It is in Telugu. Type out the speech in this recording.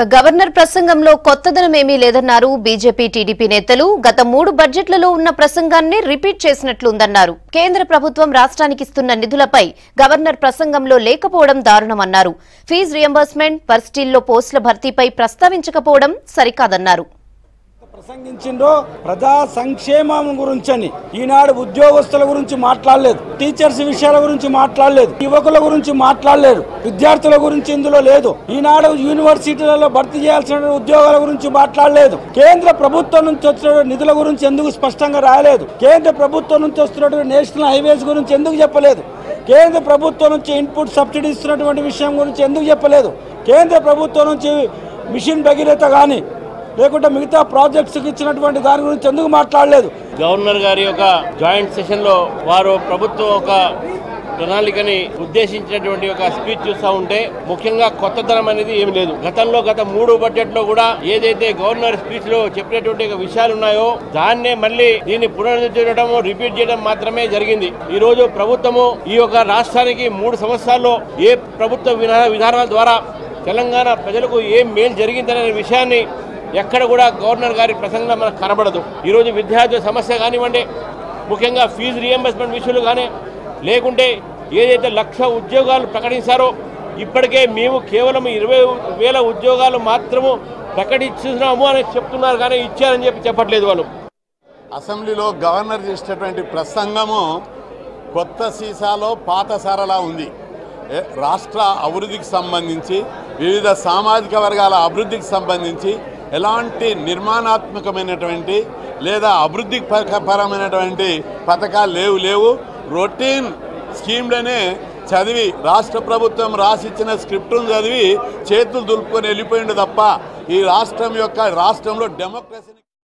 గవర్నర్ ప్రసంగంలో కొత్తదనమేమీ లేదన్నారు బీజేపీ టీడీపీ నేతలు. గత 3 బడ్జెట్లలో ఉన్న ప్రసంగాన్ని రిపీట్ చేసినట్లుందన్నారు. కేంద్ర ప్రభుత్వం రాష్ట్రానికి ఇస్తున్న నిధులపై గవర్నర్ ప్రసంగంలో లేకపోవడం దారుణమన్నారు. ఫీజు రియంబర్స్మెంట్, వర్సిటీల్లో పోస్టుల భర్తీపై ప్రస్తావించకపోవడం సరికాదన్నారు. ప్రసంగించిందో ప్రజా సంక్షేమం గురించని ఈనాడు ఉద్యోగస్తుల గురించి మాట్లాడలేదు, టీచర్స్ విషయాల గురించి మాట్లాడలేదు, యువకుల గురించి మాట్లాడలేదు, విద్యార్థుల గురించి ఇందులో లేదు. ఈనాడు యూనివర్సిటీలలో భర్తీ చేయాల్సిన ఉద్యోగాల గురించి మాట్లాడలేదు. కేంద్ర ప్రభుత్వం నుంచి వచ్చిన నిధుల గురించి ఎందుకు స్పష్టంగా రాయలేదు? కేంద్ర ప్రభుత్వం నుంచి వస్తున్నటువంటి నేషనల్ హైవేస్ గురించి ఎందుకు చెప్పలేదు? కేంద్ర ప్రభుత్వం నుంచి ఇన్పుట్ సబ్సిడీ ఇస్తున్నటువంటి విషయం గురించి ఎందుకు చెప్పలేదు? కేంద్ర ప్రభుత్వం నుంచి మిషన్ భగీరథ కానీ లేకుంటే మిగతా ప్రాజెక్ట్స్కి ఇచ్చినటువంటి దాని గురించి ఎందుకు మాట్లాడలేదు? గవర్నర్ గారి యొక్క జాయింట్ సెషన్లో వారు ప్రభుత్వం ఒక ప్రణాళికని ఉద్దేశించినటువంటి ఒక స్పీచ్ చూస్తూ ఉంటే ముఖ్యంగా కొత్తదనం అనేది ఏమి లేదు. గత 3 బడ్జెట్లో కూడా ఏదైతే గవర్నర్ స్పీచ్ లో చెప్పినటువంటి విషయాలు ఉన్నాయో దాన్నే మళ్ళీ దీన్ని పునరుద్ధరించడం, రిపీట్ చేయడం మాత్రమే జరిగింది. ఈ రోజు ప్రభుత్వము ఈ యొక్క రాష్ట్రానికి 3 సంవత్సరాల్లో ఏ ప్రభుత్వ విధానాల ద్వారా తెలంగాణ ప్రజలకు ఏం మేలు జరిగిందనే విషయాన్ని ఎక్కడ కూడా గవర్నర్ గారి ప్రసంగం మనకు కనబడదు. ఈరోజు విద్యార్థుల సమస్య కానివ్వండి, ముఖ్యంగా ఫీజు రియంబర్స్మెంట్ విషయాలు కానీ, లేకుంటే ఏదైతే 1,00,000 ఉద్యోగాలు ప్రకటించారో ఇప్పటికే మేము కేవలం 20,000 ఉద్యోగాలు మాత్రము ప్రకటిస్తున్నాము అని చెప్తున్నారు, కానీ ఇచ్చారని చెప్పట్లేదు వాళ్ళు. అసెంబ్లీలో గవర్నర్ చేసినటువంటి ప్రసంగము కొత్త సీసాలో పాత సారలా ఉంది. రాష్ట్ర అభివృద్ధికి సంబంధించి, వివిధ సామాజిక వర్గాల అభివృద్ధికి సంబంధించి ఎలాంటి నిర్మాణాత్మకమైనటువంటి లేదా అభివృద్ధి పరమైనటువంటి పథకాలు లేవు. రొటీన్ స్కీమ్లనే చదివి రాష్ట్ర ప్రభుత్వం రాసిచ్చిన స్క్రిప్టును చదివి చేతులు దులుపుకొని వెళ్ళిపోయింది తప్ప ఈ రాష్ట్రంలో డెమోక్రసీని